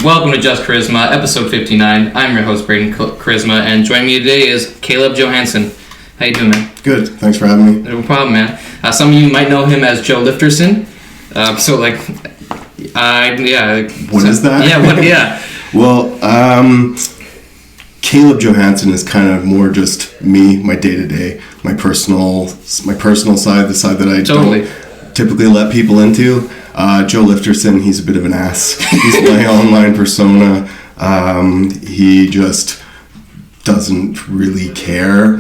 Welcome to Just Koryzma, episode 59. I'm your host, Braden Koryzma, and joining me today is Caleb Johanson. How you doing, man? Good. Thanks for having me. No problem, man. Some of you might know him as Joe Lifterson. What is that? Yeah. Well, Caleb Johanson is kind of more just me, my day-to-day, my personal side, the side that I don't typically let people into. Joe Lifterson, he's a bit of an ass. He's my online persona. He just doesn't really care.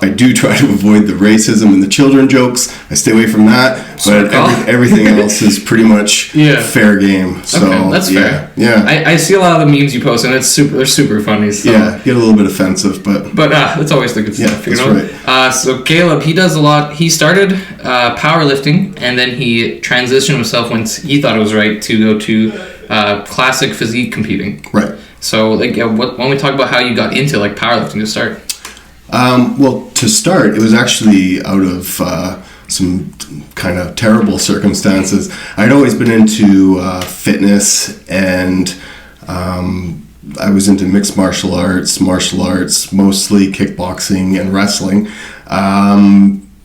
I do try to avoid the racism and the children jokes. I stay away from that. But everything else is pretty much fair game. So okay, that's fair. Yeah. I see a lot of the memes you post, and they're super funny. So. Yeah, get a little bit offensive, but that's always the good stuff. Yeah, that's right. So Caleb, he does a lot. He started powerlifting, and then he transitioned himself when he thought it was right to go to classic physique competing. Right. So why don't we talk about how you got into powerlifting to start? Well, to start, it was actually out of some kind of terrible circumstances. I'd always been into fitness, and I was into mixed martial arts, mostly kickboxing and wrestling.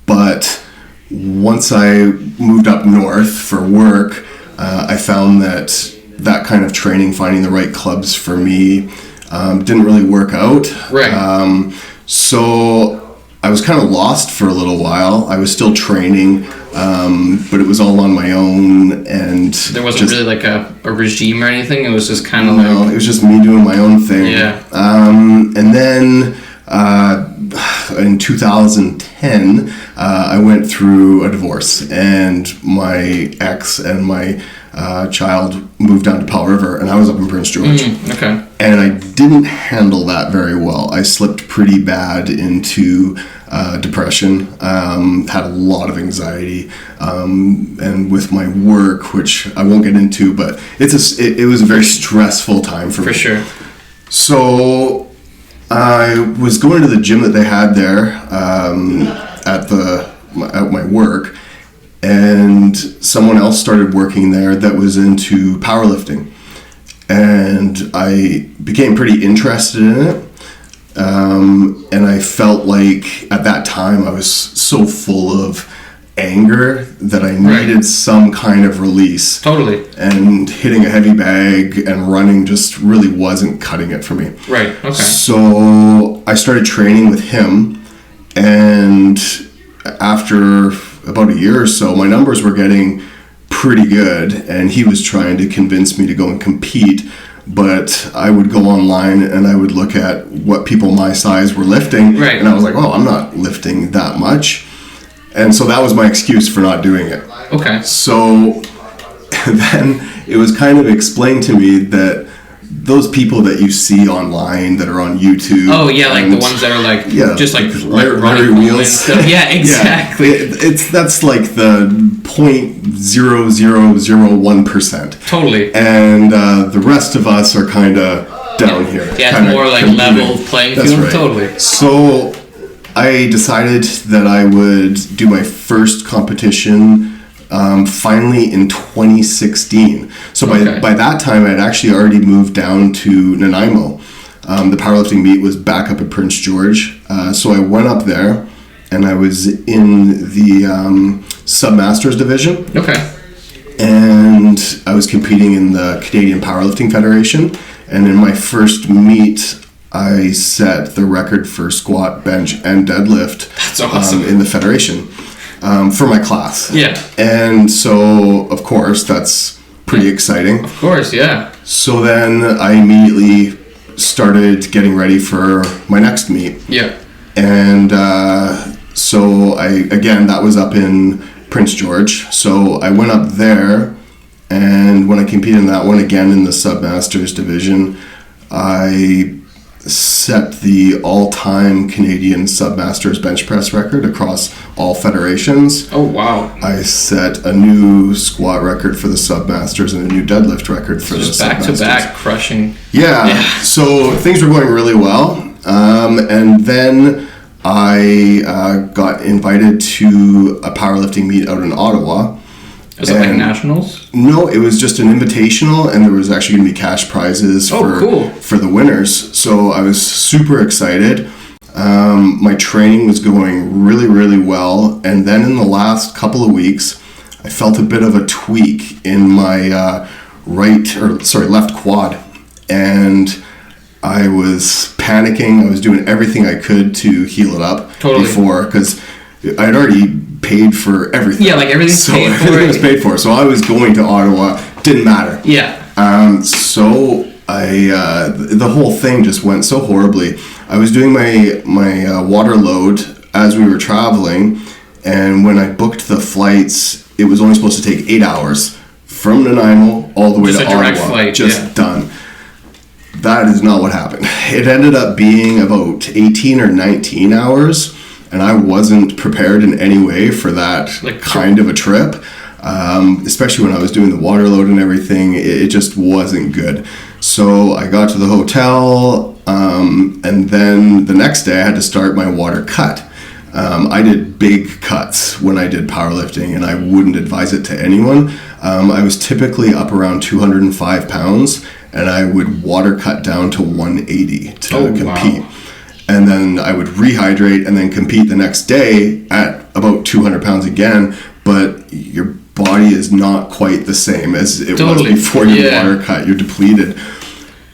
But once I moved up north for work, I found that kind of training, finding the right clubs for me, didn't really work out. Right. So I was kind of lost for a little while. I was still training, but it was all on my own, and there wasn't really like a regime or anything. It was just kind of it was just me doing my own thing. Yeah. And then in 2010, I went through a divorce, and my ex and my child moved down to Powell River, and I was up in Prince George. Okay. And I didn't handle that very well. I slipped pretty bad into depression, had a lot of anxiety, and with my work, which I won't get into, but it was a very stressful time for me. For sure. So I was going to the gym that they had there at my work, and someone else started working there that was into powerlifting. And I became pretty interested in it. And I felt like at that time I was so full of anger that I needed some kind of release. Totally. And hitting a heavy bag and running just really wasn't cutting it for me. Right, okay. So I started training with him, and after about a year or so, my numbers were getting pretty good, and he was trying to convince me to go and compete. But I would go online and I would look at what people my size were lifting, and I was like, I'm not lifting that much. And so that was my excuse for not doing it. Okay. So then it was kind of explained to me that those people that you see online that are on YouTube. Oh yeah, like the ones that are just like Larry Wheels. Yeah, exactly. Yeah. That's like the 0.0001%. Totally. And the rest of us are kind of down here. Yeah, it's more like level playing field. Right. Totally. So I decided that I would do my first competition finally in 2016. So by that time, I'd actually already moved down to Nanaimo. The powerlifting meet was back up at Prince George. So I went up there, and I was in the Sub-Masters division. Okay. And I was competing in the Canadian Powerlifting Federation. And in my first meet, I set the record for squat, bench, and deadlift. That's awesome. In the Federation. For my class. Yeah. And so, of course, that's pretty exciting. Of course, yeah. So then I immediately started getting ready for my next meet. Yeah. And so that was up in Prince George. So I went up there, and when I competed in that one again in the Sub-Masters division, I set the all-time Canadian Sub-Masters bench press record across all federations. Oh, wow. I set a new squat record for the Sub-Masters and a new deadlift record for the Sub-Masters. Back-to-back crushing. Yeah. So things were going really well. And then I got invited to a powerlifting meet out in Ottawa. Was it like nationals? No, it was just an invitational, and there was actually going to be cash prizes for the winners. So I was super excited. My training was going really, really well. And then in the last couple of weeks, I felt a bit of a tweak in my left quad. And I was panicking. I was doing everything I could to heal it up before, because I'd already paid for everything. Yeah, like everything's paid for. Everything was paid for. So I was going to Ottawa. Didn't matter. Yeah. So I the whole thing just went so horribly. I was doing my water load as we were traveling, and when I booked the flights, it was only supposed to take 8 hours from Nanaimo all the way to Ottawa. Direct flight, done. That is not what happened. It ended up being about 18 or 19 hours, and I wasn't prepared in any way for that kind of a trip. Especially when I was doing the water load and everything, it just wasn't good. So I got to the hotel, and then the next day I had to start my water cut. I did big cuts when I did powerlifting, and I wouldn't advise it to anyone. I was typically up around 205 pounds, and I would water cut down to 180 to compete. Wow. And then I would rehydrate and then compete the next day at about 200 pounds again, but your body is not quite the same as it was before your water cut. You're depleted.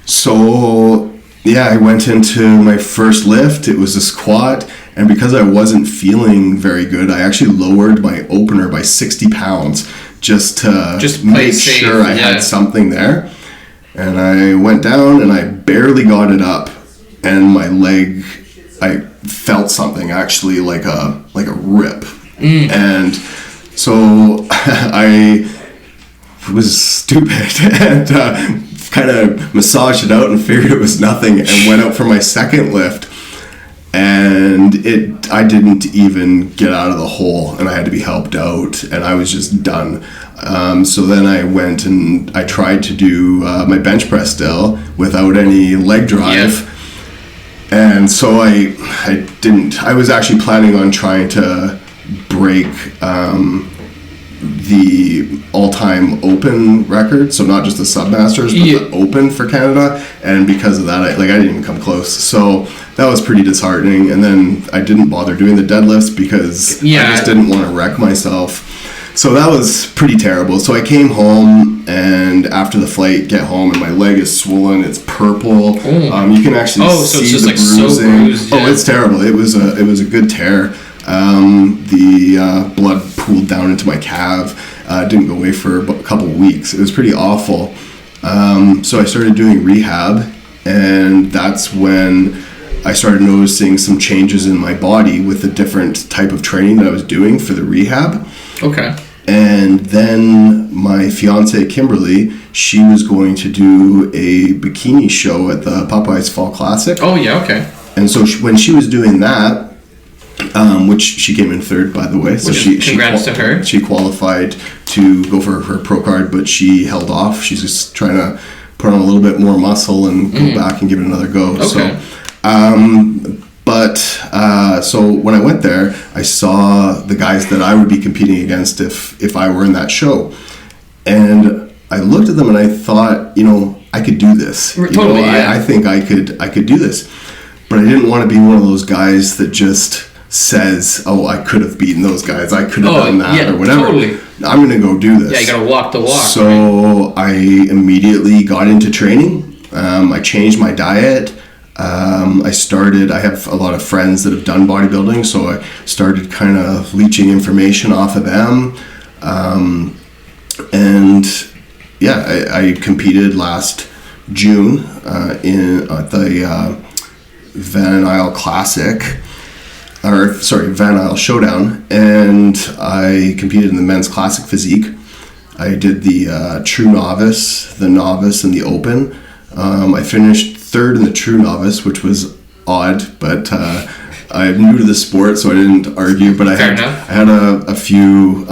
So I went into my first lift. It was a squat, and because I wasn't feeling very good, I actually lowered my opener by 60 pounds just to make sure I had something there. And I went down and I barely got it up, and my leg, I felt something actually like a rip. And so I was stupid and kind of massaged it out and figured it was nothing, and went out for my second lift, and I didn't even get out of the hole, and I had to be helped out, and I was just done. So then I went and I tried to do my bench press still without any leg drive. And so I didn't. I was actually planning on trying to break the all-time open record, so not just the Submasters, but the Open for Canada. And because of that, I didn't even come close. So that was pretty disheartening. And then I didn't bother doing the deadlifts because I just didn't want to wreck myself. So that was pretty terrible. So I came home, and after the flight, get home, and my leg is swollen. It's purple. You can actually see the bruising. So bruised, it's terrible. It was a good tear. The blood pooled down into my calf. Didn't go away for a couple of weeks. It was pretty awful. So I started doing rehab, and that's when I started noticing some changes in my body with the different type of training that I was doing for the rehab. Okay. And then my fiance Kimberly, she was going to do a bikini show at the Popeyes Fall Classic. Oh yeah, okay. And so when she was doing that, which she came in third, by the way. So congrats to her. She qualified to go for her pro card, but she held off. She's just trying to put on a little bit more muscle and go back and give it another go. Okay. So when I went there, I saw the guys that I would be competing against if I were in that show. And I looked at them and I thought, I could do this. Totally, I think I could do this. But I didn't want to be one of those guys that just says, I could have beaten those guys. I could have done that or whatever. Totally. I'm going to go do this. Yeah, you got to walk the walk. So I immediately got into training. I changed my diet. I have a lot of friends that have done bodybuilding, so I started kind of leeching information off of them. I competed last June at the Van Isle Showdown, and I competed in the Men's Classic Physique. I did the True Novice, the Novice, and the Open. I finished third in the True Novice, which was odd, but I'm new to the sport, so I didn't argue. But I had a few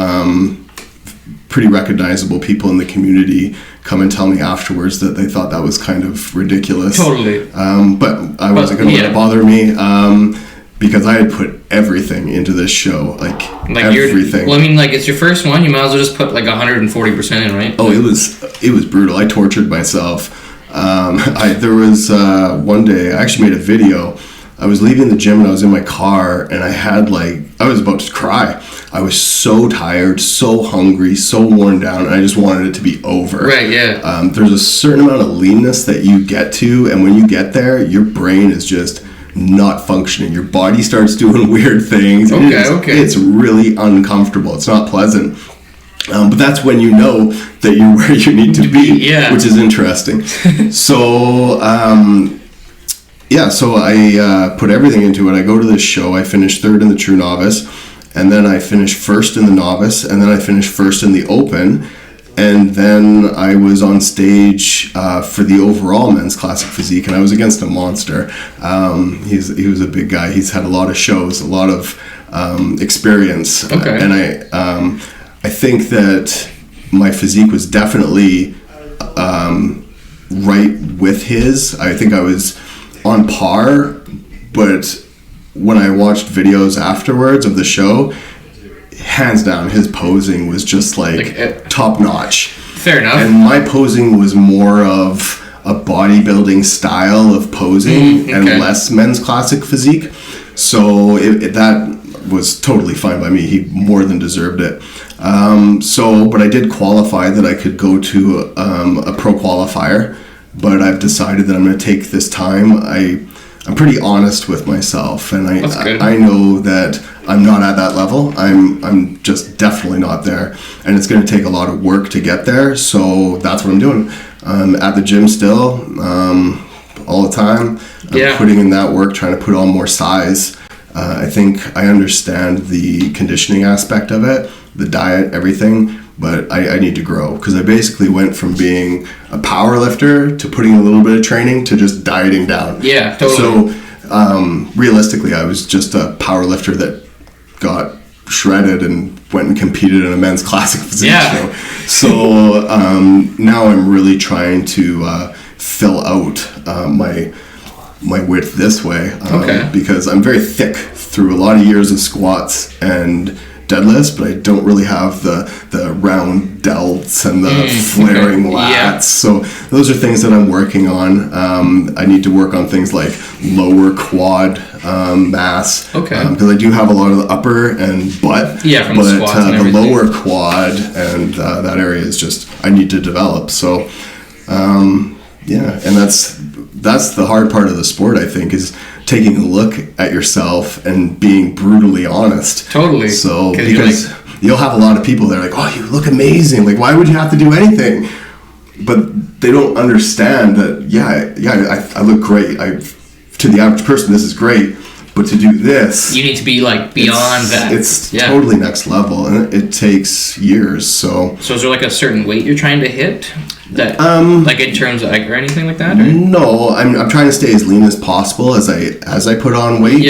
pretty recognizable people in the community come and tell me afterwards that they thought that was kind of ridiculous. Totally. But I wasn't going to let it bother me. because I had put everything into this show, like everything. Well, I mean, like, it's your first one. You might as well just put like 140% in, right? Oh, it was brutal. I tortured myself. There was one day I actually made a video. I was leaving the gym and I was in my car and I was about to cry. I was so tired, so hungry, so worn down, and I just wanted it to be over. Right, yeah. There's a certain amount of leanness that you get to, and when you get there, your brain is just not functioning. Your body starts doing weird things. Okay. It's really uncomfortable. It's not pleasant. But that's when you know that you're where you need to be, which is interesting. So, so I put everything into it. I go to this show. I finished third in the True Novice, and then I finished first in the Novice, and then I finished first in the Open, and then I was on stage for the overall Men's Classic Physique, and I was against a monster. He was a big guy. He's had a lot of shows, a lot of experience, and I think that my physique was definitely right with his. I think I was on par, but when I watched videos afterwards of the show, hands down, his posing was just like top notch. Fair enough. And my posing was more of a bodybuilding style of posing and less Men's Classic Physique. So that was totally fine by me. He more than deserved it. But I did qualify that I could go to a pro qualifier, but I've decided that I'm going to take this time. I'm pretty honest with myself, and I know that I'm not at that level. I'm just definitely not there, and it's going to take a lot of work to get there. So that's what I'm doing. At the gym still, all the time. I'm putting in that work, trying to put on more size. I think I understand the conditioning aspect of it, the diet, everything, but I need to grow, because I basically went from being a power lifter to putting a little bit of training to just dieting down. Yeah, totally. So realistically, I was just a power lifter that got shredded and went and competed in a Men's Classic Physique show. So now I'm really trying to fill out my width this way, because I'm very thick through a lot of years of squats and deadlifts, but I don't really have the round delts and the flaring lats. So those are things that I'm working on. I need to work on things like lower quad mass, because I do have a lot of the upper and butt, from the squats and the lower quad and that area is just, I need to develop. So and that's the hard part of the sport, I think, is taking a look at yourself and being brutally honest. Totally. So, because you'll have a lot of people that are like, oh, you look amazing. Like, why would you have to do anything? But they don't understand that, I look great. To the average person, this is great. But to do this, you need to be like beyond that. It's totally next level, and it takes years. So is there like a certain weight you're trying to hit? That like in terms of or anything like that? Or? No, I'm trying to stay as lean as possible as I put on weight.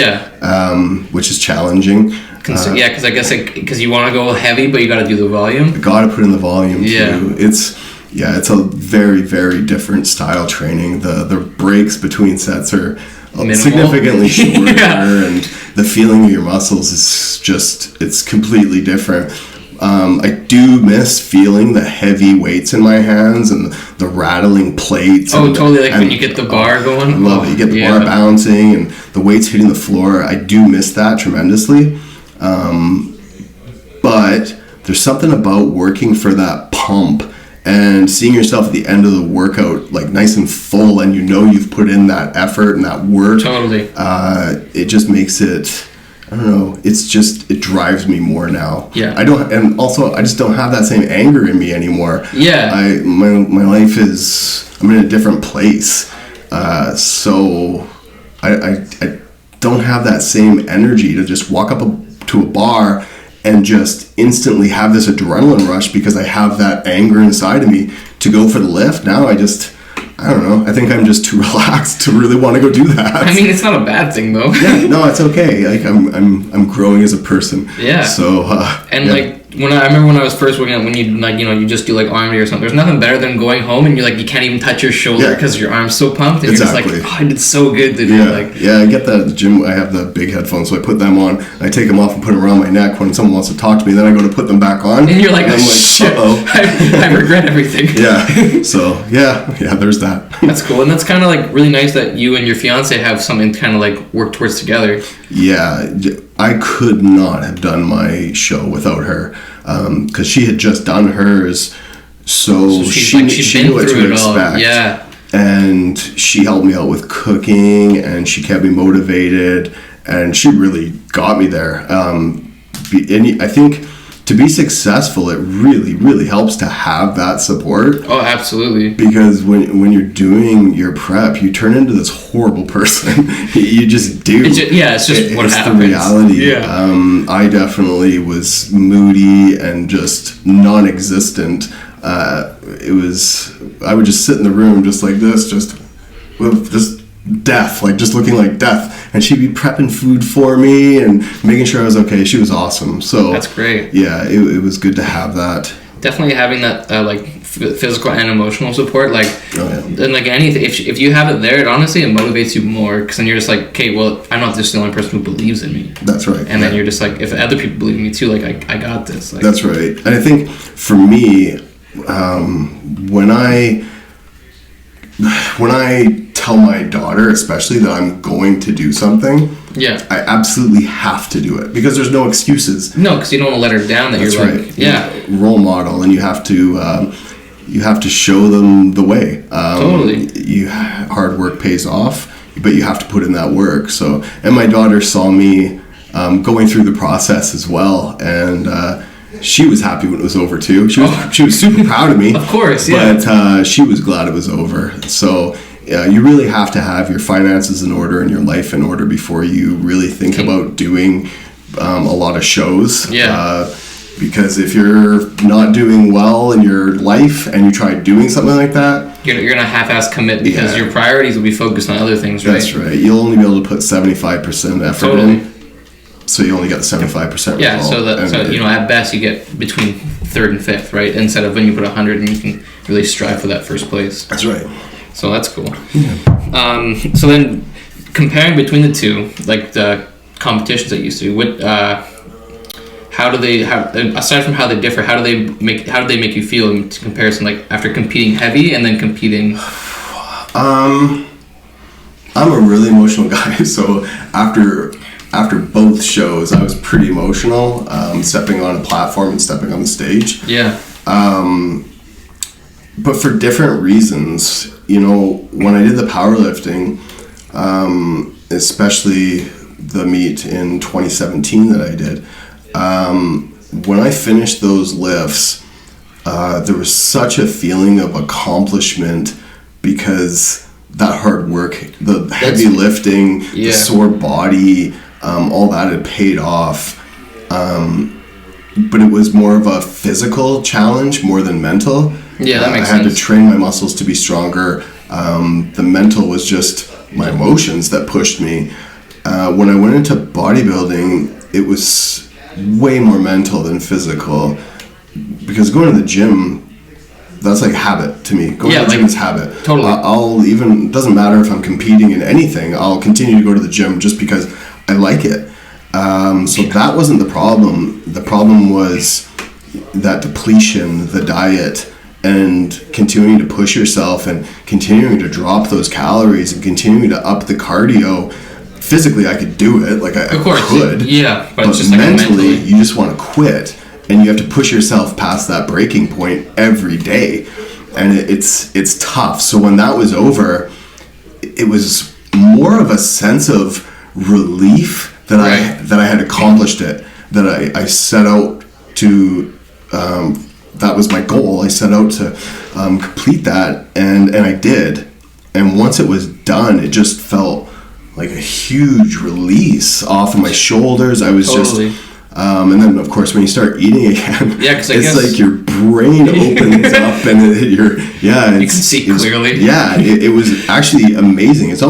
Which is challenging. Because I guess because you want to go heavy, but you got to do the volume. You got to put in the volume too. It's a very, very different style training. The breaks between sets are minimal. Significantly shorter, and the feeling of your muscles is just, it's completely different. I do miss feeling the heavy weights in my hands and the rattling plates. Totally, like when you get the bar going. I love it. You get the bar bouncing and the weights hitting the floor. I do miss that tremendously. But there's something about working for that pump and seeing yourself at the end of the workout like nice and full, and you've put in that effort and that work. Totally. It just makes it, I don't know, it drives me more now. Yeah. I just don't have that same anger in me anymore. Yeah. My life I'm in a different place. So I don't have that same energy to just walk up to a bar and just instantly have this adrenaline rush because I have that anger inside of me to go for the lift. Now I don't know. I think I'm just too relaxed to really want to go do that. I mean, it's not a bad thing though. No, it's okay. Like I'm growing as a person. Yeah. So like I remember when I was first working out, when you like, you just do like arm day or something, there's nothing better than going home and you're like, you can't even touch your shoulder because your arm's so pumped, and exactly. you're just like, oh, I did so good today. I get that at the gym. I have the big headphones, so I put them on, I take them off and put them around my neck when someone wants to talk to me, then I go to put them back on, and you're like, and I'm shit, I regret everything. So there's that. That's cool. And that's kind of like really nice that you and your fiance have something to kind of like work towards together. I could not have done my show without her, because she had just done hers, so she knew what to expect. And she helped me out with cooking, and she kept me motivated, and she really got me there. And I think to be successful, it really, really helps to have that support. Oh, absolutely. Because when you're doing your prep, you turn into this horrible person. You just do. It's just what happens. The reality. Yeah. I definitely was moody and just non-existent. I would just sit in the room just like this, just with just death, like just looking like death, and she'd be prepping food for me and making sure I was okay. She was awesome. So that's great. It was good to have that. Definitely having that like physical and emotional support, like and like anything, if you have it there, it honestly it motivates you more, because then you're just like, okay, well, I'm not just the only person who believes in me. That's right. And then you're just like, if other people believe in me too, like I got this. Like, that's right. And I think for me, when I tell my daughter, especially, that I'm going to do something, I absolutely have to do it, because there's no excuses. No, because you don't want to let her down. That's right. Role model, and you have to show them the way. Totally. Hard work pays off, but you have to put in that work. So, and my daughter saw me going through the process as well, and she was happy when it was over too. She was super proud of me. Of course, But she was glad it was over. So you really have to have your finances in order and your life in order before you really think about doing a lot of shows. Because if you're not doing well in your life and you try doing something like that, you're gonna half-ass commit, because your priorities will be focused on other things, right? That's right. You'll only be able to put 75% effort in. So you only get the 75% result. Yeah, so at best you get between 3rd and 5th, right? Instead of when you put 100 and you can really strive for that first place. That's right. So that's cool. Yeah. So then, comparing between the two, like the competitions that you used to, how do they aside from how they differ, how do they make you feel in comparison, like after competing heavy and then competing? I'm a really emotional guy, so after both shows, I was pretty emotional, stepping on a platform and stepping on the stage. Yeah. But for different reasons. When I did the powerlifting, especially the meet in 2017 that I did, when I finished those lifts, there was such a feeling of accomplishment, because that hard work, the heavy lifting, the sore body, all that had paid off. But it was more of a physical challenge more than mental. Yeah, that makes sense. I had to train my muscles to be stronger. The mental was just my emotions that pushed me. When I went into bodybuilding, it was way more mental than physical, because going to the gym, that's like habit to me. Going to the gym is habit. Totally. It doesn't matter if I'm competing in anything, I'll continue to go to the gym just because I like it. So that wasn't the problem. The problem was that depletion, the diet, and continuing to push yourself and continuing to drop those calories and continuing to up the cardio. Physically, I could do it. Like I could. Yeah, but just mentally, you just want to quit. And you have to push yourself past that breaking point every day. And it's tough. So when that was over, it was more of a sense of relief that I had accomplished it. That I set out to, that was my goal. I set out to complete that, and I did. And once it was done, it just felt like a huge release off of my shoulders. I was just... and then, of course, when you start eating again, it's like your brain opens up and you can see clearly. It was actually amazing. It's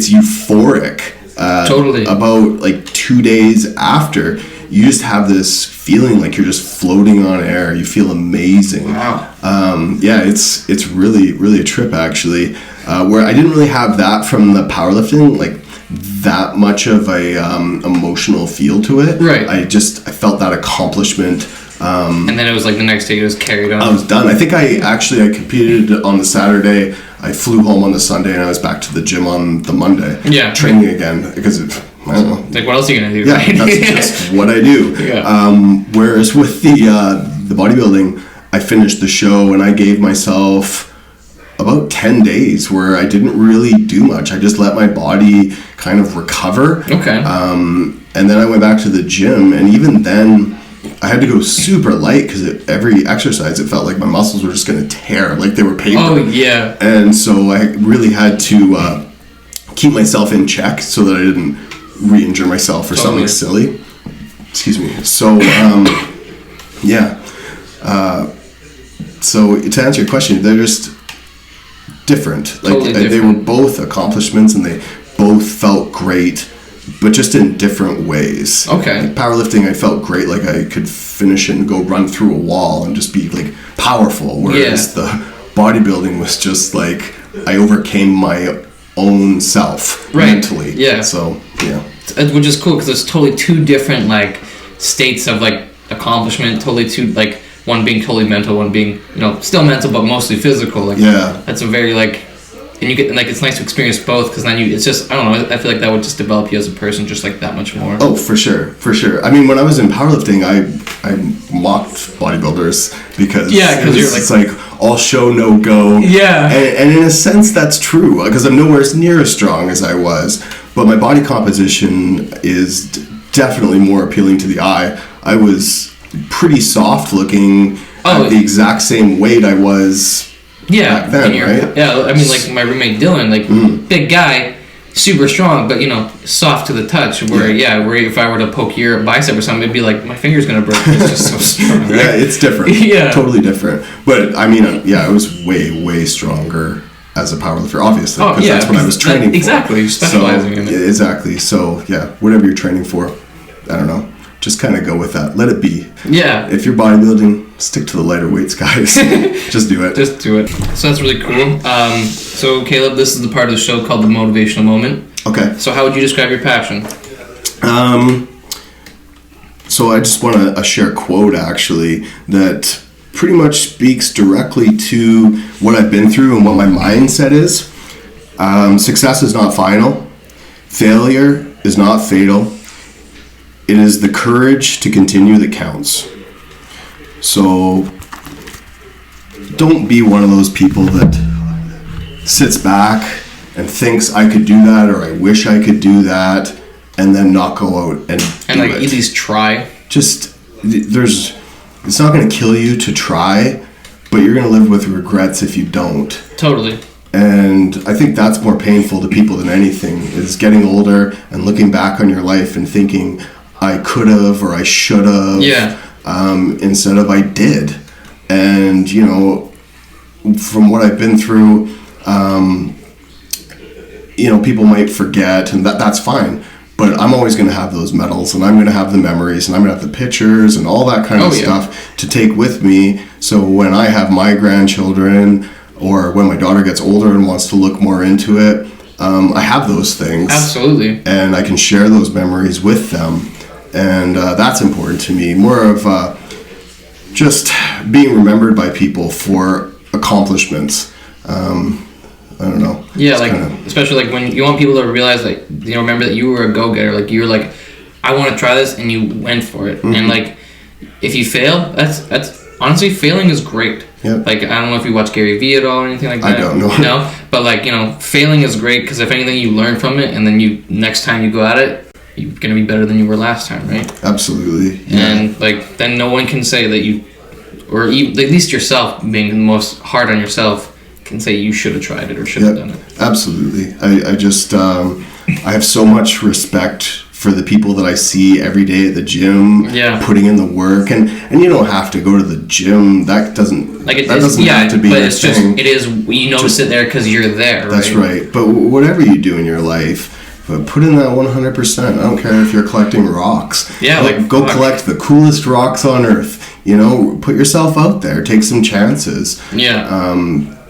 euphoric. About like 2 days after, you just have this feeling like you're just floating on air. You feel amazing. Wow. Yeah, it's really, really a trip, actually. Where I didn't really have that from the powerlifting, like that much of a emotional feel to it. Right. I felt that accomplishment. And then it was like the next day it was carried on. I was done. I think I competed on the Saturday. I flew home on the Sunday, and I was back to the gym on the Monday. Yeah. Training again, because I don't know. Like, what else are you going to do? Yeah, right? that's just what I do. Yeah. Whereas with the bodybuilding, I finished the show, and I gave myself about 10 days where I didn't really do much. I just let my body kind of recover. Okay. And then I went back to the gym, and even then I had to go super light because every exercise it felt like my muscles were just going to tear, like they were paper. Oh, yeah. And so I really had to keep myself in check so that I didn't re-injure myself or something silly. Excuse me. So, yeah. So to answer your question, they're just different. Like totally they were both accomplishments, and they both felt great, but just in different ways. Okay. Like powerlifting, I felt great, like I could finish it and go run through a wall and just be like powerful. Whereas the bodybuilding was just like I overcame my own self mentally. Yeah. So yeah. Which is cool because it's totally two different like states of like accomplishment. Totally two like one being totally mental, one being still mental but mostly physical. Like that's a very like. And you get like it's nice to experience both because then it's just I don't know, I feel like that would just develop you as a person just like that much more. Oh, for sure. I mean, when I was in powerlifting, I mocked bodybuilders because it's like all show no go. Yeah. And in a sense that's true because I'm nowhere near as strong as I was, but my body composition is definitely more appealing to the eye. I was pretty soft looking at the exact same weight I was. Yeah, then, right? Yeah, I mean, like my roommate Dylan, like big guy, super strong, but soft to the touch. Where where if I were to poke your bicep or something, it'd be like my finger's gonna break. It's just so strong. Right? Yeah, it's different. Yeah, totally different. But I mean, I was way stronger as a powerlifter, obviously, because that's what I was training for. Exactly, specializing in it. Yeah, exactly. So yeah, whatever you're training for, I don't know. Just kind of go with that. Let it be. Yeah. If you're bodybuilding, stick to the lighter weights, guys. Just do it. Just do it. So that's really cool. So Caleb, this is the part of the show called the motivational moment. Okay. So how would you describe your passion? So I just want to share a quote actually that pretty much speaks directly to what I've been through and what my mindset is. Success is not final. Failure is not fatal. It is the courage to continue that counts. So don't be one of those people that sits back and thinks I could do that or I wish I could do that and then not go out and do like it. at least try. Just it's not going to kill you to try, but you're going to live with regrets if you don't. Totally. And I think that's more painful to people than anything, is getting older and looking back on your life and thinking I could have or I should have, instead of I did. And from what I've been through, people might forget, and that's fine, but I'm always going to have those medals, and I'm going to have the memories, and I'm going to have the pictures and all that kind of stuff to take with me. So when I have my grandchildren, or when my daughter gets older and wants to look more into it, I have those things. Absolutely. And I can share those memories with them. And that's important to me. More of just being remembered by people for accomplishments. I don't know. Yeah, especially like when you want people to realize that, remember that you were a go-getter. Like you were like, I want to try this, and you went for it. Mm-hmm. And like, if you fail, that's honestly, failing is great. Yep. Like, I don't know if you watch Gary Vee at all or anything like that. I don't know. No, but like, failing is great because if anything, you learn from it, and then next time you go at it, you're gonna be better than you were last time, right? Absolutely. Yeah. And like, then no one can say that you, or even, at least yourself being the most hard on yourself, can say you should have tried it or should have done it. Absolutely. I just I have so much respect for the people that I see every day at the gym, putting in the work, and you don't have to go to the gym. That doesn't have to be but a it's thing. It is. You notice it there because you're there. That's right. But whatever you do in your life, but put in that 100%. I don't care if you're collecting rocks. Yeah, like go collect the coolest rocks on earth. You know, put yourself out there, take some chances. Yeah.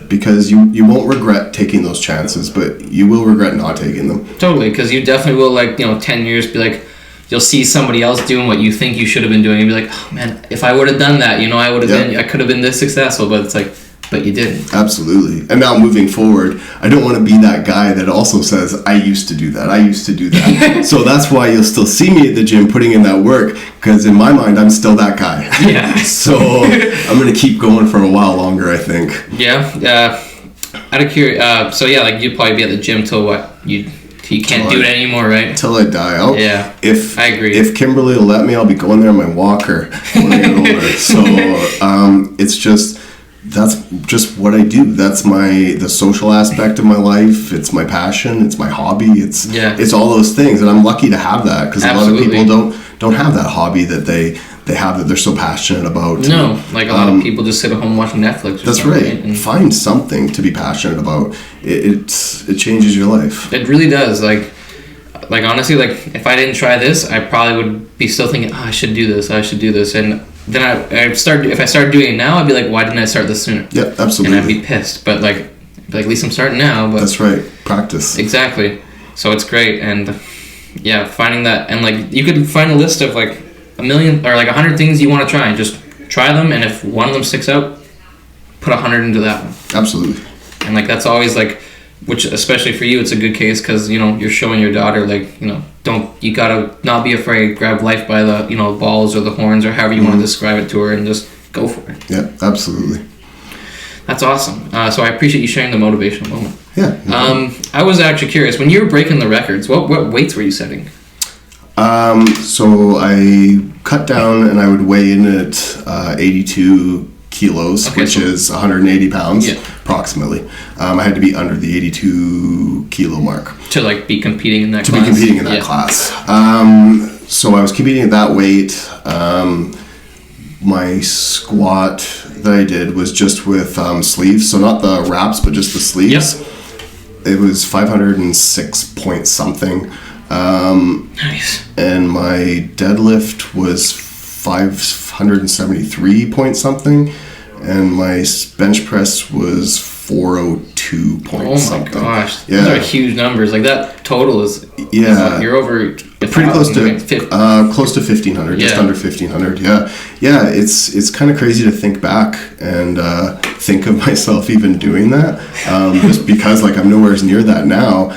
Because you won't regret taking those chances, but you will regret not taking them. Totally, because you definitely will, like, 10 years be like, you'll see somebody else doing what you think you should have been doing and be like, oh man, if I would have done that, I would have been, I could have been this successful, but it's like, but you didn't. Absolutely. And now moving forward, I don't want to be that guy that also says, I used to do that. So that's why you'll still see me at the gym putting in that work, because in my mind, I'm still that guy. Yeah. So I'm going to keep going for a while longer, I think. Yeah. Out of curiosity, so yeah, like you'd probably be at the gym till what? You can't do it anymore, right? Until I die. Yeah. If I agree. If Kimberly will let me, I'll be going there on my walker when I get older. So it's just, that's just what I do. That's the social aspect of my life. It's my passion. It's my hobby. It's all those things, and I'm lucky to have that, because a lot of people don't have that hobby that they have, that they're so passionate about. No, like a lot of people just sit at home watching Netflix. That's right. And find something to be passionate about. It changes your life. It really does. Like honestly, like if I didn't try this, I probably would be still thinking, I should do this. And then if I started doing it now, I'd be like, why didn't I start this sooner? Yeah, absolutely. And I'd be pissed. But like at least I'm starting now. But that's right. Practice. Exactly. So it's great. And yeah, finding that, and like you could find a list of like 1,000,000 or like 100 things you want to try, and just try them. And if one of them sticks out, put 100 into that one. Absolutely. And like that's always like, which especially for you, it's a good case, because you're showing your daughter, like, you gotta not be afraid, grab life by the balls or the horns or however you want to describe it to her, and just go for it. Yeah, absolutely. That's awesome. So I appreciate you sharing the motivational moment. Yeah. I was actually curious, when you were breaking the records, what weights were you setting? So I cut down, and I would weigh in at 82 kilos, which is 180 pounds, approximately. I had to be under the 82 kilo mark to like be competing in that class. To be competing in that class. So I was competing at that weight. My squat that I did was just with sleeves, so not the wraps, but just the sleeves. Yep. It was 506 point something. Nice. And my deadlift was 573 point something, and my bench press was 402 point something. Oh my gosh. Yeah. Those are huge numbers. Like that total is you're over pretty close to 1,500, just under 1,500. Yeah. It's kind of crazy to think back and think of myself even doing that, just because like I'm nowhere near that now,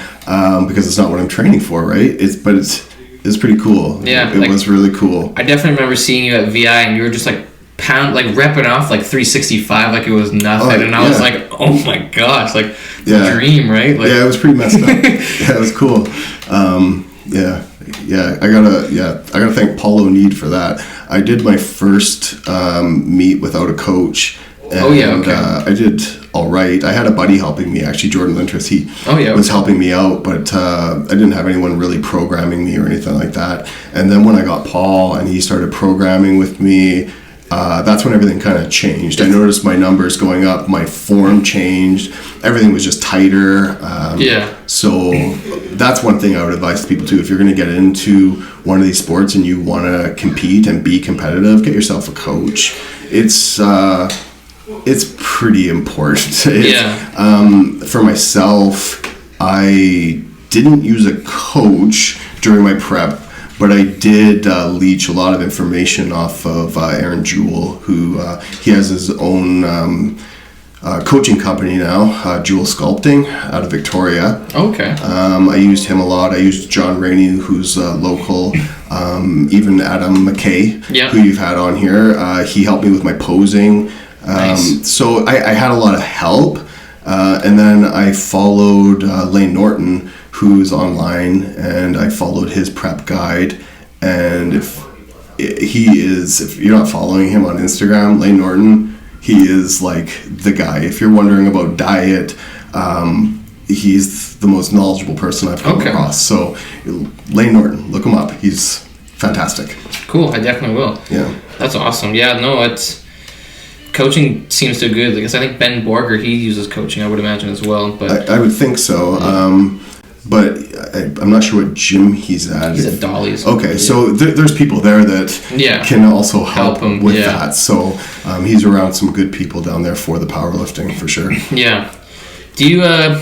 because it's not what I'm training for, right? It's pretty cool. Yeah, it was really cool. I definitely remember seeing you at VI, and you were just like repping off like 365 like it was nothing, and I was like, oh my gosh, like the dream, right? Like, yeah, it was pretty messed up. Yeah, it was cool. I gotta thank Paul O'Neid for that. I did my first meet without a coach. And, I did all right. I had a buddy helping me, actually, Jordan Lintris. He was helping me out, but I didn't have anyone really programming me or anything like that. And then when I got Paul and he started programming with me, that's when everything kind of changed. I noticed my numbers going up, my form changed, everything was just tighter. So that's one thing I would advise people too. If you're going to get into one of these sports and you want to compete and be competitive, get yourself a coach. It's pretty important. For myself, I didn't use a coach during my prep, but I did leech a lot of information off of Aaron Jewell, who he has his own coaching company now, Jewell Sculpting, out of Victoria. Okay. I used him a lot. I used John Rainey, who's local, even Adam McKay, who you've had on here. He helped me with my posing. Nice. So I had a lot of help, and then I followed Lane Norton, who's online, and I followed his prep guide. And if you're not following him on Instagram, Lane Norton, he is like the guy. If you're wondering about diet, he's the most knowledgeable person I've come across. So Lane Norton, look him up. He's fantastic. Cool. I definitely will. Yeah. That's awesome. Yeah. No, coaching seems to good, because I think Ben Borger, he uses coaching, I would imagine, as well. But I would think so. but I'm not sure what gym he's at. He's at Dolly's. Okay, so there's people there that can also help him with that. So he's around some good people down there for the powerlifting for sure. Yeah. Do you are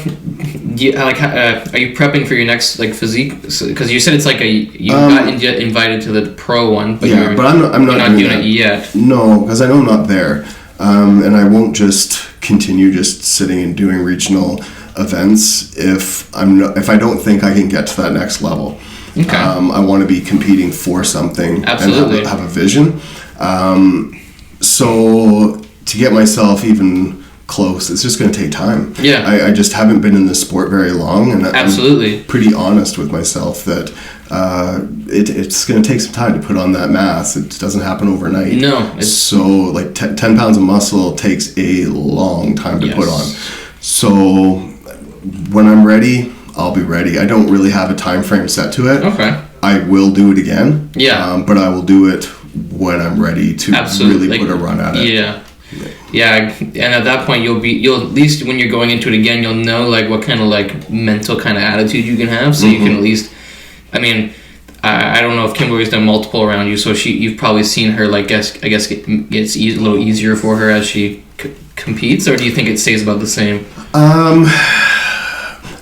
you prepping for your next like physique? Because you said it's like you got invited to the pro one, but but I'm not doing it yet. No, because I know I'm not there, and I won't just continue just sitting and doing regional events if I don't think I can get to that next level. Okay. I want to be competing for something. Absolutely. And have a vision. So to get myself even close, it's just going to take time. Yeah. I just haven't been in this sport very long, and absolutely. I'm pretty honest with myself that it's going to take some time to put on that mass. It doesn't happen overnight. No. So like 10 pounds of muscle takes a long time to put on. So when I'm ready, I'll be ready. I don't really have a time frame set to it. Okay. I will do it again. Yeah. But I will do it when I'm ready to really put a run at it. Yeah. Yeah, and at that point you'll at least when you're going into it again, you'll know like what kind of like mental kind of attitude you can have, so you can at least. I mean, I don't know if Kimberly's done multiple around you, so you've probably seen her like I guess it gets a little easier for her as she competes, or do you think it stays about the same?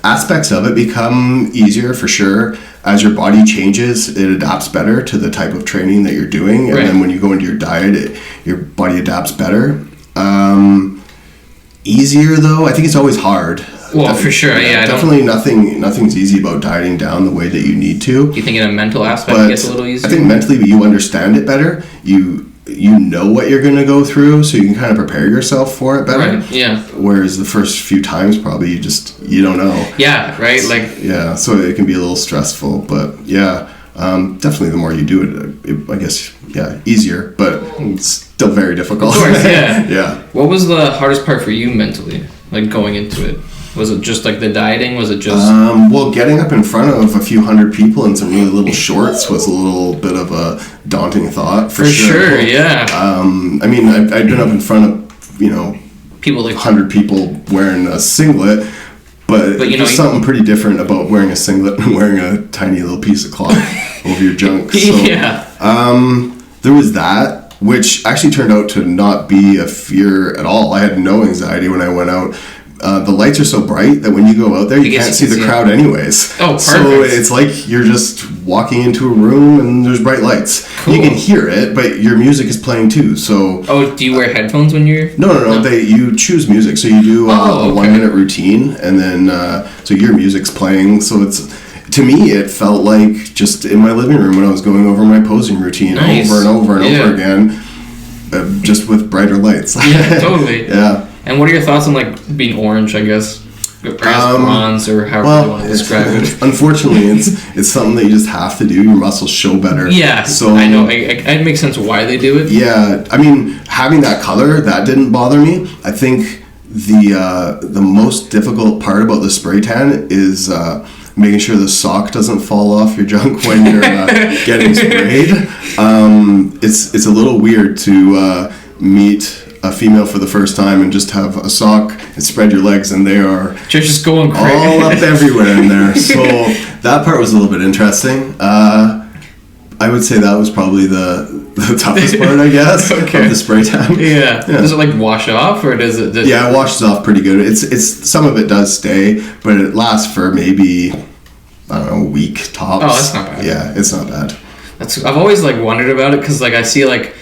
Aspects of it become easier for sure. As your body changes, it adapts better to the type of training that you're doing, and then when you go into your diet, your body adapts better. Easier though, I think it's always hard. Well, for sure, yeah. Definitely nothing's easy about dieting down the way that you need to. Do you think in a mental aspect it gets a little easier? I think mentally you understand it better. You know what you're going to go through, so you can kind of prepare yourself for it better. Right, yeah. Whereas the first few times, probably you don't know. Yeah, right? So it can be a little stressful, but definitely the more you do it, I guess, easier, but it's still very difficult. Of course, yeah. Yeah. What was the hardest part for you mentally, like going into it? Was it just like the dieting? Was it just... well, getting up in front of a few hundred people in some really little shorts was a little bit of a daunting thought, for sure, yeah. I mean, I'd been up in front of, people like 100 people wearing a singlet, but there's something pretty different about wearing a singlet and wearing a tiny little piece of cloth over your junk. So, there was that, which actually turned out to not be a fear at all. I had no anxiety when I went out. The lights are so bright that when you go out there, you can't see the crowd anyways. Oh, perfect. So it's like you're just walking into a room and there's bright lights. Cool. You can hear it, but your music is playing too. So. Oh, do you wear headphones when you're? No. You choose music. So you do a 1 minute routine, and then so your music's playing. So to me, it felt like just in my living room when I was going over my posing routine over and over and over again, just with brighter lights. Yeah, totally. Yeah. And what are your thoughts on like being orange, I guess? Or bronze, or however you want to describe it. Unfortunately, it's something that you just have to do. Your muscles show better. Yeah, so I know. It makes sense why they do it. Yeah, I mean, having that color, that didn't bother me. I think the most difficult part about the spray tan is making sure the sock doesn't fall off your junk when you're getting sprayed. It's a little weird to meet a female for the first time and just have a sock and spread your legs, and they are just going crazy all up everywhere in there. So that part was a little bit interesting. I would say that was probably the toughest part, I guess, of the spray tan. Yeah. Does it like wash off, or does it? Yeah, it washes off pretty good. It's some of it does stay, but it lasts for maybe a week tops. Oh, that's not bad. Yeah, it's not bad. I've always like wondered about it because like I see like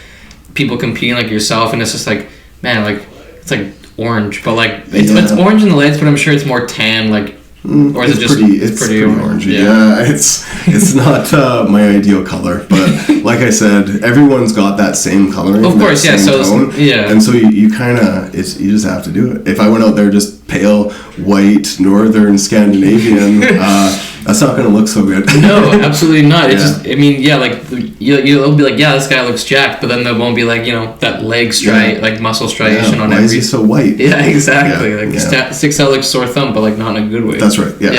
people competing like yourself, and it's just like, man, like it's like orange, but like it's orange in the lights, but I'm sure it's more tan, like, or is it just pretty orange? Yeah, it's not my ideal color, but like I said, everyone's got that same coloring. Of course, yeah. So tone, and so you kind of you just have to do it. If I went out there just pale white northern Scandinavian, that's not going to look so good. No, absolutely not. It's just, I mean, like you'll be like, yeah, this guy looks jacked, but then there won't be like, that leg like muscle striation on every. Why is he so white? Yeah, exactly. Sticks out like sore thumb, but like not in a good way. That's right. Yeah.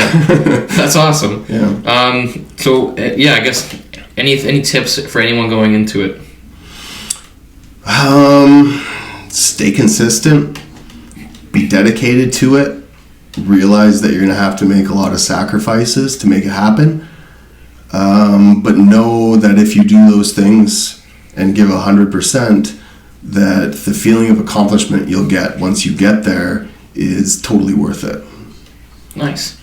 That's awesome. Yeah. So I guess any tips for anyone going into it? Stay consistent. Be dedicated to it. realize that you're going to have to make a lot of sacrifices to make it happen. But know that if you do those things and give 100%, that the feeling of accomplishment you'll get once you get there is totally worth it. Nice.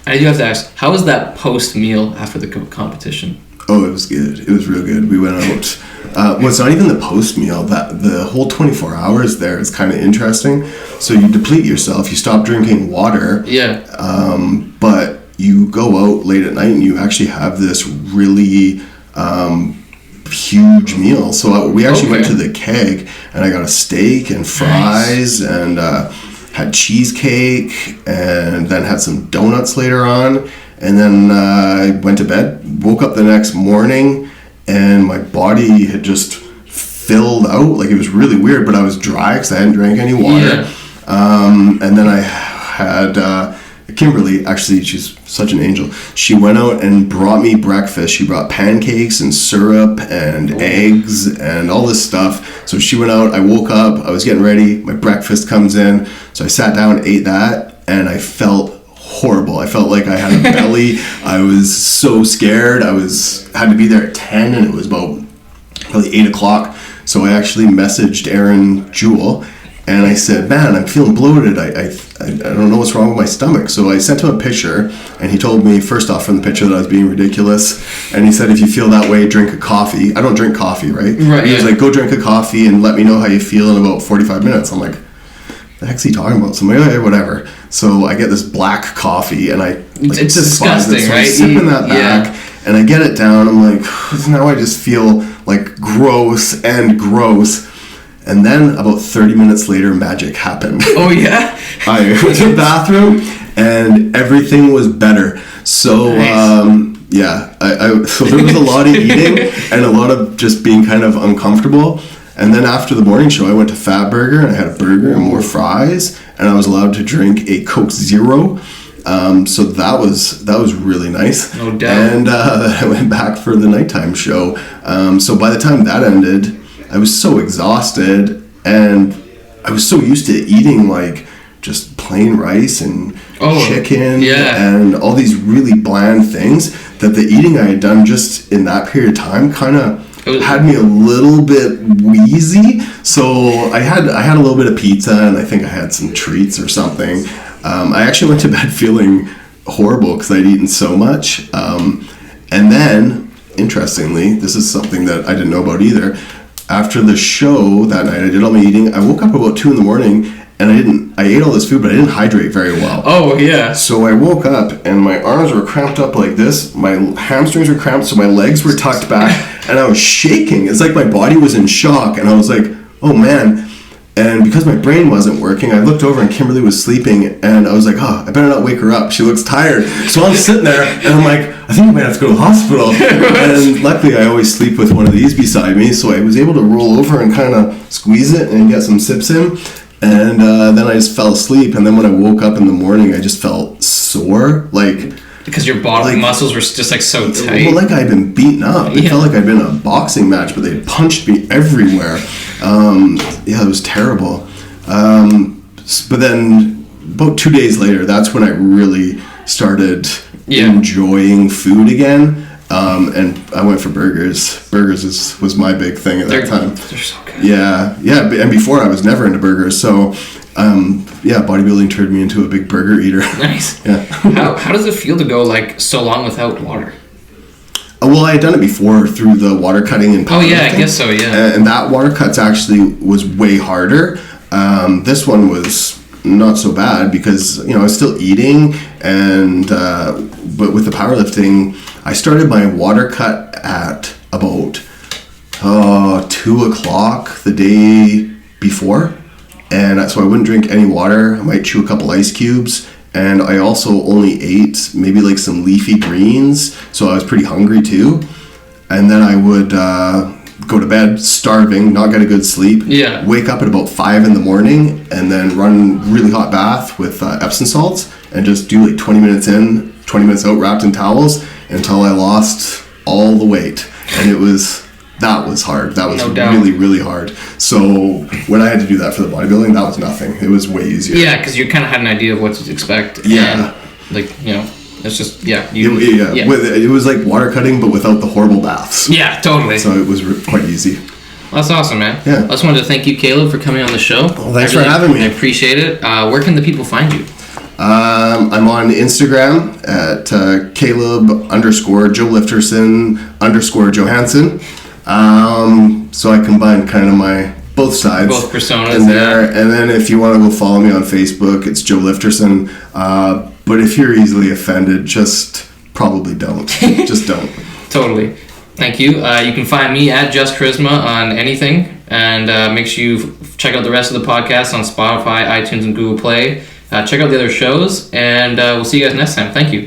I do have to ask, how was that post-meal after the competition? Oh, it was good. It was real good. We went out. Well, it's not even the post-meal. That the whole 24 hours there is kind of interesting. So you deplete yourself. You stop drinking water. Yeah. But you go out late at night and you actually have this really huge meal. So we actually went to the Keg and I got a steak and fries and had cheesecake and then had some donuts later on. And then I went to bed, woke up the next morning, and my body had just filled out. Like, it was really weird, but I was dry because I hadn't drank any water. Yeah. And then I had Kimberly, actually, she's such an angel. She went out and brought me breakfast. She brought pancakes and syrup and eggs and all this stuff. So she went out, I woke up, I was getting ready, my breakfast comes in. So I sat down, ate that, and I felt horrible. I felt like I had a belly. I was so scared. Had to be there at 10 and it was about probably 8 o'clock. So I actually messaged Aaron Jewell and I said, man, I'm feeling bloated. I don't know what's wrong with my stomach. So I sent him a picture and he told me first off from the picture that I was being ridiculous. And he said, if you feel that way, drink a coffee. I don't drink coffee, right? Right. He was like, go drink a coffee and let me know how you feel in about 45 minutes. I'm like, the heck's he talking about? So I'm like, okay, whatever. So I get this black coffee and it's disgusting, so right? I'm sipping that back and I get it down. I'm like, now I just feel like gross. And then about 30 minutes later, magic happened. Oh yeah? I went to the bathroom and everything was better. So nice. So there was a lot of eating and a lot of just being kind of uncomfortable. And then after the morning show, I went to Fat Burger and I had a burger and more fries, and I was allowed to drink a Coke Zero. So that was really nice. No doubt. And I went back for the nighttime show. So by the time that ended, I was so exhausted, and I was so used to eating like just plain rice and chicken and all these really bland things that the eating I had done just in that period of time kind of had me a little bit wheezy. So I had a little bit of pizza and I think I had some treats or something. I actually went to bed feeling horrible because I'd eaten so much. And then, interestingly, this is something that I didn't know about either. After the show that night, I did all my eating. I woke up about 2 a.m. and I ate all this food, but I didn't hydrate very well. Oh, yeah. So I woke up and my arms were cramped up like this. My hamstrings were cramped, so my legs were tucked back and I was shaking. It's like my body was in shock and I was like, oh man. And because my brain wasn't working, I looked over and Kimberly was sleeping and I was like, I better not wake her up. She looks tired. So I'm sitting there and I'm like, I think I might have to go to the hospital. And luckily I always sleep with one of these beside me. So I was able to roll over and kind of squeeze it and get some sips in. And then I just fell asleep. And then when I woke up in the morning, I just felt sore. Because your bodily muscles were just like so tight. Well, like I'd been beaten up. It felt like I'd been in a boxing match, but they punched me everywhere. It was terrible. But then about 2 days later, that's when I really started enjoying food again. And I went for burgers. Burgers was my big thing at that time. They're so good. Yeah. And before I was never into burgers, so bodybuilding turned me into a big burger eater. Nice. Yeah. How does it feel to go like so long without water? Well, I had done it before through the water cutting and powerlifting. Oh yeah, I guess so. Yeah. And that water cuts actually was way harder. This one was not so bad because I was still eating, and but with the powerlifting, I started my water cut at about 2 o'clock the day before. And so I wouldn't drink any water. I might chew a couple ice cubes. And I also only ate maybe like some leafy greens. So I was pretty hungry too. And then I would go to bed starving, not get a good sleep. Yeah. Wake up at about 5 in the morning and then run really hot bath with Epsom salts and just do like 20 minutes in, 20 minutes out wrapped in towels until I lost all the weight. And it was that was hard. That was No doubt. really, really hard. So when I had to do that for the bodybuilding, that was nothing. It was way easier. Yeah, because you kind of had an idea of what to expect. Yeah. And, like, you know, it's just, It was like water cutting, but without the horrible baths. Yeah, totally. So it was quite easy. That's awesome, man. Yeah. I just wanted to thank you, Caleb, for coming on the show. Well, thanks for having me. I appreciate it. Where can the people find you? I'm on Instagram at Caleb_Joe Lifterson_Johanson. So I combine kind of my both sides. Both personas. In there. Yeah. And then if you want to go follow me on Facebook, it's Joe Lifterson. But if you're easily offended, just probably don't. Just don't. Totally. Thank you. You can find me at Just Koryzma on anything. And make sure you check out the rest of the podcast on Spotify, iTunes, and Google Play. Check out the other shows. And we'll see you guys next time. Thank you.